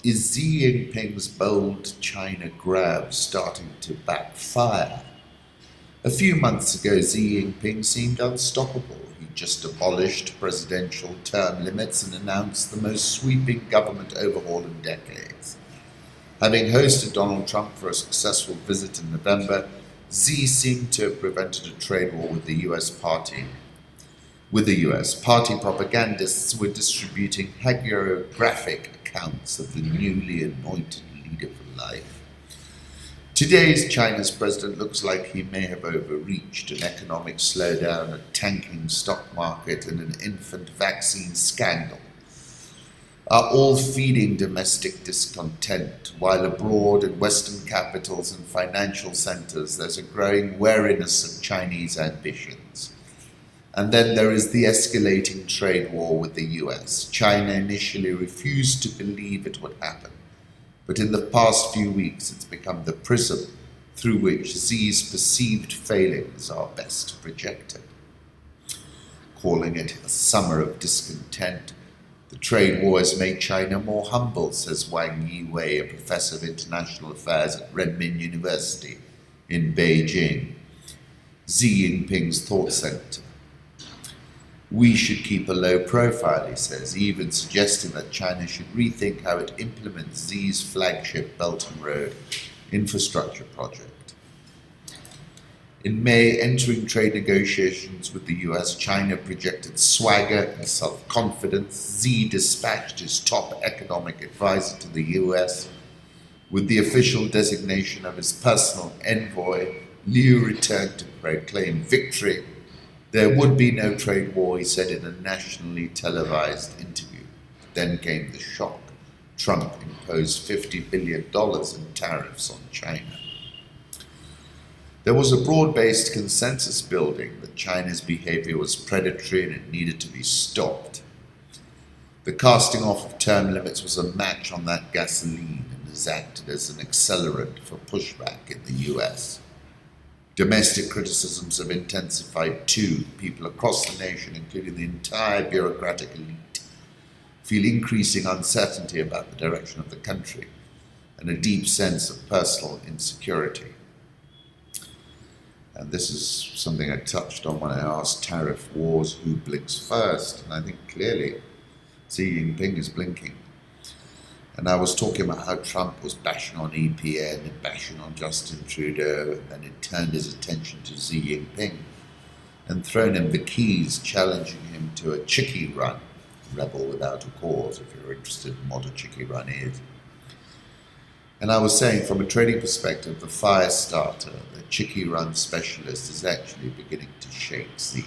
Is Xi Jinping's bold China grab starting to backfire? A few months ago, Xi Jinping seemed unstoppable. He just abolished presidential term limits and announced the most sweeping government overhaul in decades. Having hosted Donald Trump for a successful visit in November, Xi seemed to have prevented a trade war with the US party. Party propagandists were distributing hagiographic accounts of the newly anointed leader for life. Today's China's president looks like he may have overreached. An economic slowdown, a tanking stock market, and an infant vaccine scandal are all feeding domestic discontent, while abroad in Western capitals and financial centers there's a growing wariness of Chinese ambitions. And then there is the escalating trade war with the US. China initially refused to believe it would happen, but in the past few weeks it's become the prism through which Xi's perceived failings are best projected. Calling it a summer of discontent, the trade war has made China more humble, says Wang Yiwei, a professor of international affairs at Renmin University in Beijing, Xi Jinping's thought center. We should keep a low profile, he says, even suggesting that China should rethink how it implements Xi's flagship Belt and Road infrastructure project. In May, entering trade negotiations with the US, China projected swagger and self-confidence. Xi dispatched his top economic advisor to the US. With the official designation of his personal envoy, Liu returned to proclaim victory. There would be no trade war, he said in a nationally televised interview. Then came the shock. Trump imposed $50 billion in tariffs on China. There was a broad-based consensus building that China's behavior was predatory and it needed to be stopped. The casting off of term limits was a match on that gasoline and has acted as an accelerant for pushback in the US. Domestic criticisms have intensified too. People across the nation, including the entire bureaucratic elite, feel increasing uncertainty about the direction of the country and a deep sense of personal insecurity. And this is something I touched on when I asked Tariff wars who blinks first, and I think clearly Xi Jinping is blinking. And I was talking about how Trump was bashing on EPN and bashing on Justin Trudeau, and then it turned his attention to Xi Jinping and thrown him the keys, challenging him to a chickie run, rebel without a cause, if you're interested in what a chickie run is. And I was saying, from a trading perspective, the fire starter, the chickie run specialist, is actually beginning to shake Xi.